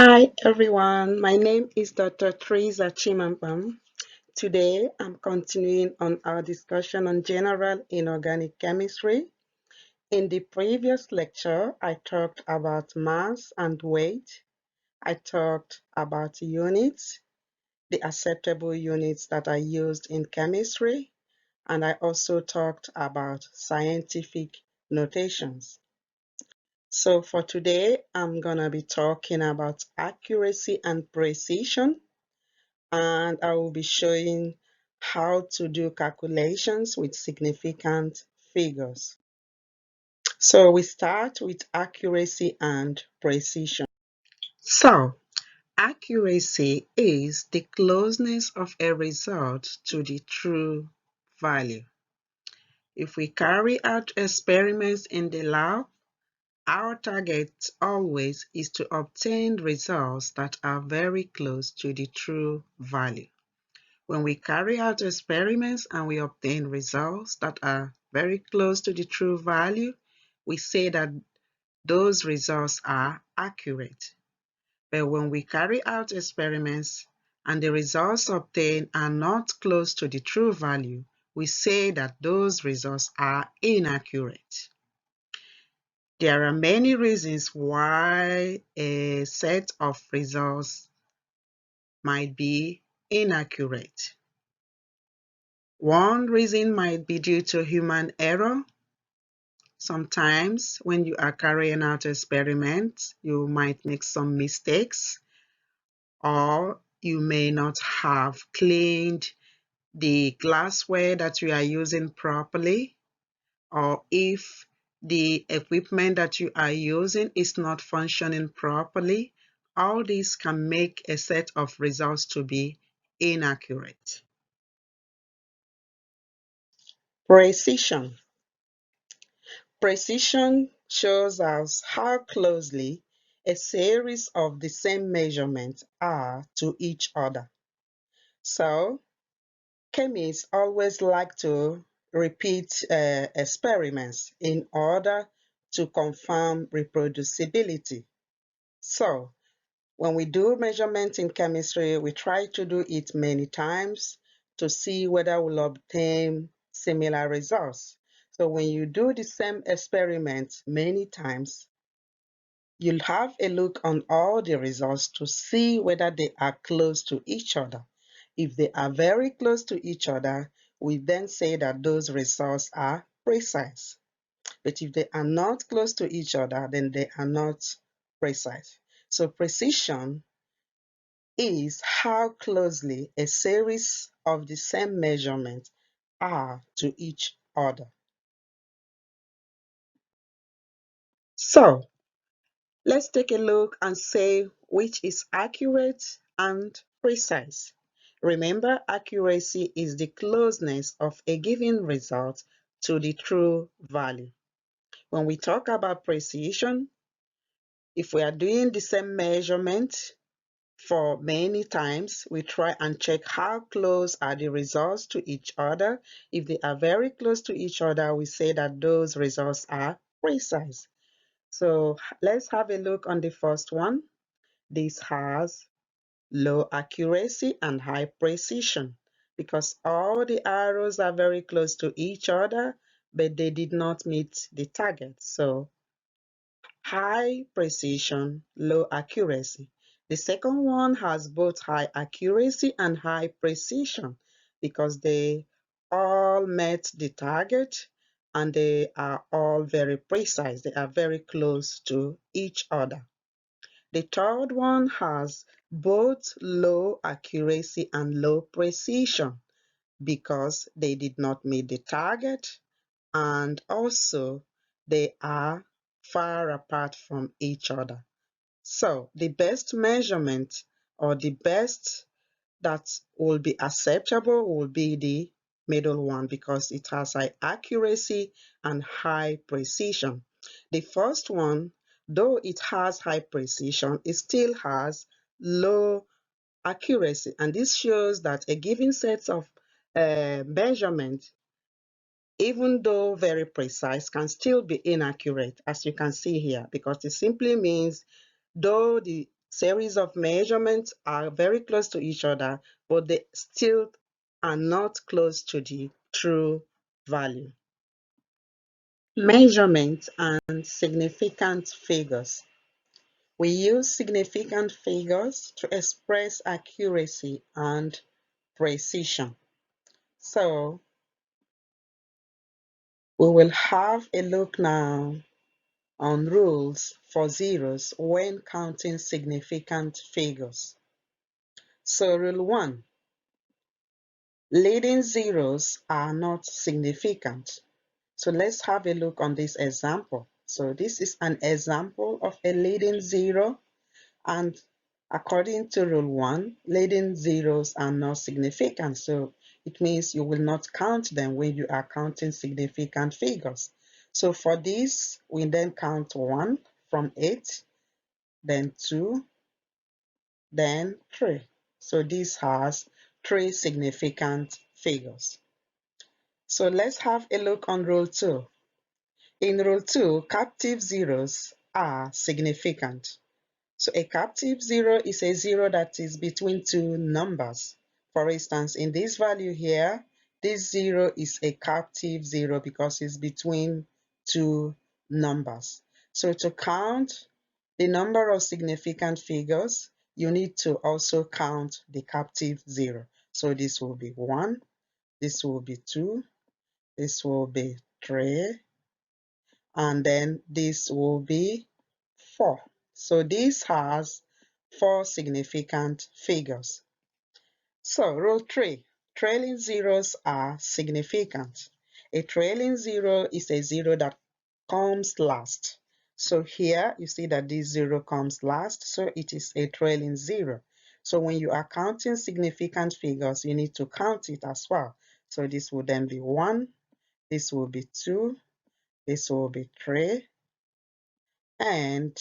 Hi everyone, my name is Dr. Teresa Chimampam. Today I'm continuing on our discussion on general inorganic chemistry. In the previous lecture, I talked about mass and weight. I talked about units, the acceptable units that are used in chemistry, and I also talked about scientific notations. So for today, I'm going to be talking about accuracy and precision, and I will be showing how to do calculations with significant figures. So we start with accuracy and precision. So accuracy is the closeness of a result to the true value. If we carry out experiments in the lab, our target always is to obtain results that are very close to the true value. When we carry out experiments and we obtain results that are very close to the true value, we say that those results are accurate. But when we carry out experiments and the results obtained are not close to the true value, we say that those results are inaccurate. There are many reasons why a set of results might be inaccurate. One reason might be due to human error. Sometimes when you are carrying out experiments, you might make some mistakes, or you may not have cleaned the glassware that you are using properly, or if the equipment that you are using is not functioning properly, all these can make a set of results to be inaccurate. Precision. Precision shows us how closely a series of the same measurements are to each other. So, chemists always like to repeat experiments in order to confirm reproducibility. So, when we do measurement in chemistry, we try to do it many times to see whether we'll obtain similar results. So when you do the same experiment many times, you'll have a look on all the results to see whether they are close to each other. If they are very close to each other, we then say that those results are precise. But if they are not close to each other, then they are not precise. So precision is how closely a series of the same measurements are to each other. So let's take a look and say which is accurate and precise. Remember, accuracy is the closeness of a given result to the true value. When we talk about precision, if we are doing the same measurement for many times, we try and check how close are the results to each other. If they are very close to each other, we say that those results are precise. So let's have a look on the first one. This has low accuracy and high precision because all the arrows are very close to each other, but they did not meet the target. So high precision, low accuracy. The second one has both high accuracy and high precision because they all met the target and they are all very precise. They are very close to each other. The third one has both low accuracy and low precision because they did not meet the target and also they are far apart from each other. So the best measurement or the best that will be acceptable will be the middle one because it has high accuracy and high precision. The first one, though it has high precision, it still has low accuracy, and this shows that a given set of measurements, even though very precise, can still be inaccurate, as you can see here, because it simply means though the Series of measurements are very close to each other, but they still are not close to the true value. Measurement and significant figures. We use significant figures to express accuracy and precision. So we will have a look now on rules for zeros when counting significant figures. So rule 1, leading zeros are not significant. So let's have a look on this example. So this is an example of a leading zero, and according to rule 1, leading zeros are not significant. So it means you will not count them when you are counting significant figures. So for this, we then count 1 from 8, then 2, then 3. So this has 3 significant figures. So let's have a look on rule 2. In rule 2, captive zeros are significant. So a captive zero is a zero that is between two numbers. For instance, in this value here, this zero is a captive zero because it's between two numbers. So to count the number of significant figures, you need to also count the captive zero. So this will be 1, this will be 2, this will be 3, and then this will be 4. So this has 4 significant figures. So rule 3, trailing zeros are significant. A trailing zero is a zero that comes last. So here you see that this zero comes last, so it is a trailing zero. So when you are counting significant figures, you need to count it as well. So this will then be 1, this will be 2, this will be 3, and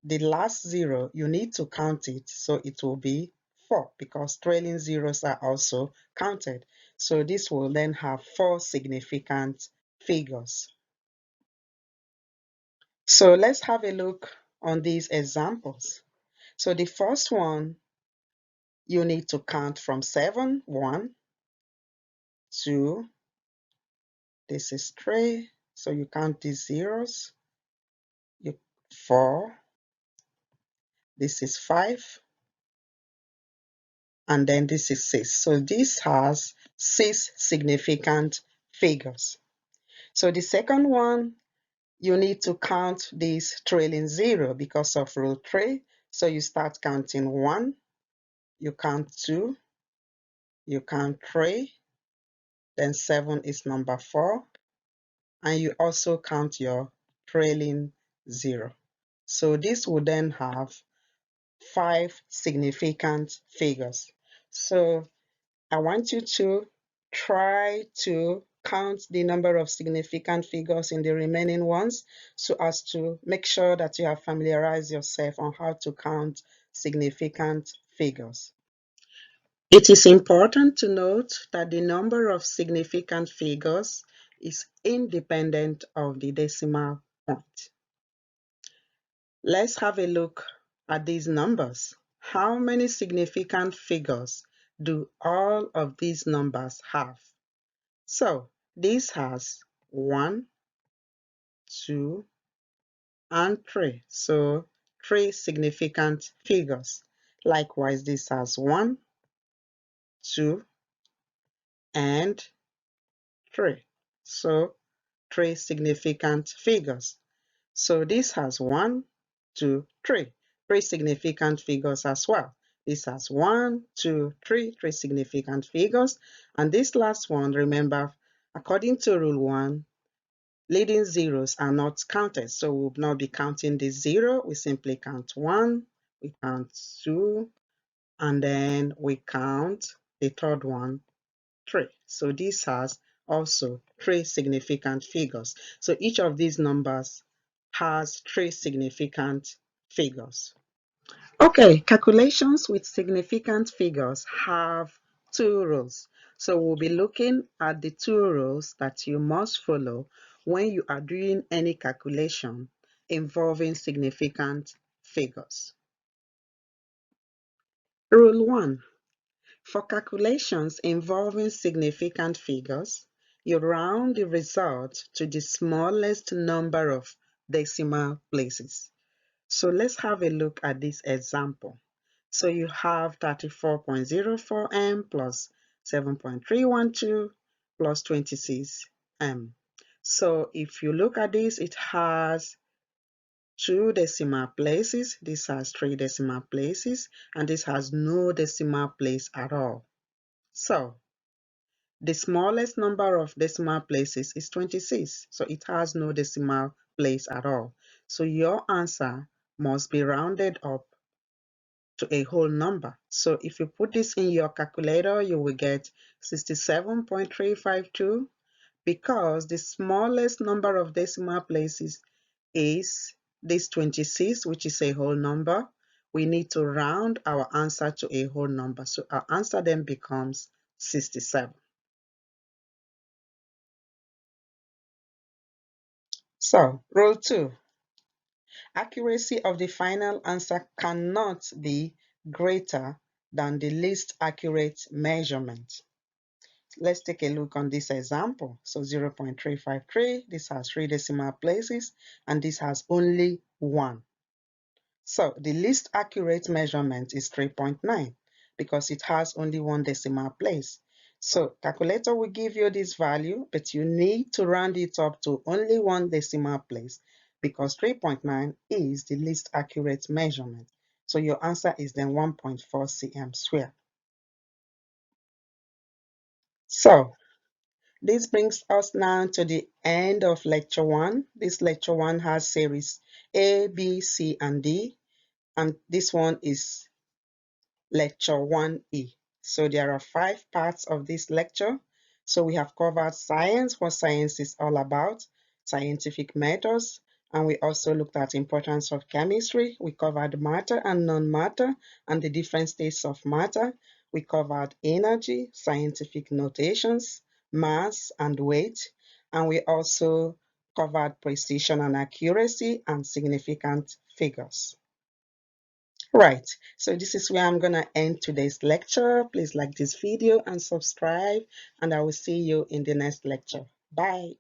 the last zero, you need to count it, so it will be 4 because trailing zeros are also counted. So this will then have 4 significant figures. So let's have a look on these examples. So the first one, you need to count from 7, 1, 2, this is 3, so you count these zeros, 4, this is 5, and then this is 6. So this has 6 significant figures. So the second one, you need to count this trailing zero because of rule 3. So you start counting 1, you count 2, you count 3, then 7 is number 4, and you also count your trailing zero. So this will then have 5 significant figures. So I want you to try to count the number of significant figures in the remaining ones so as to make sure that you have familiarized yourself on how to count significant figures. It is important to note that the number of significant figures is independent of the decimal point. Let's have a look at these numbers. How many significant figures do all of these numbers have? So this has 1, 2, and 3. So 3 significant figures. Likewise, this has 1, 2, and 3. So 3 significant figures. So this has 1, 2, 3. 3 significant figures as well. This has 1, 2, 3, 3 significant figures. And this last one, remember, according to rule 1, leading zeros are not counted. So we will not be counting the 0. We simply count 1, we count 2, and then we count the third one, 3. So this has also 3 significant figures. So each of these numbers has 3 significant figures. Okay, calculations with significant figures have 2 rules. So we'll be looking at the 2 rules that you must follow when you are doing any calculation involving significant figures. Rule 1. For calculations involving significant figures, you round the result to the smallest number of decimal places. So let's have a look at this example. So you have 34.04m plus 7.312 plus 26m. So if you look at this, it has 2 decimal places, this has 3 decimal places, and this has no decimal place at all. So the smallest number of decimal places is 26, so it has no decimal place at all. So your answer must be rounded up to a whole number. So if you put this in your calculator, you will get 67.352 because the smallest number of decimal places is this 26, which is a whole number. We need to round our answer to a whole number. So our answer then becomes 67. So, rule 2. Accuracy of the final answer cannot be greater than the least accurate measurement. Let's take a look on this example. So 0.353, this has 3 decimal places, and this has only 1. So the least accurate measurement is 3.9 because it has only 1 decimal place. So calculator will give you this value, but you need to round it up to only 1 decimal place because 3.9 is the least accurate measurement. So your answer is then 1.4 cm squared. So this brings us now to the end of lecture 1. This lecture 1 has series A, B, C, and D, and this one is lecture 1E. So there are 5 parts of this lecture. So we have covered science, what science is all about, scientific methods, and we also looked at importance of chemistry. We covered matter and non-matter and the different states of matter. We covered energy, scientific notations, mass and weight, and we also covered precision and accuracy and significant figures. Right, so this is where I'm gonna end today's lecture. Please like this video and subscribe, and I will see you in the next lecture. Bye.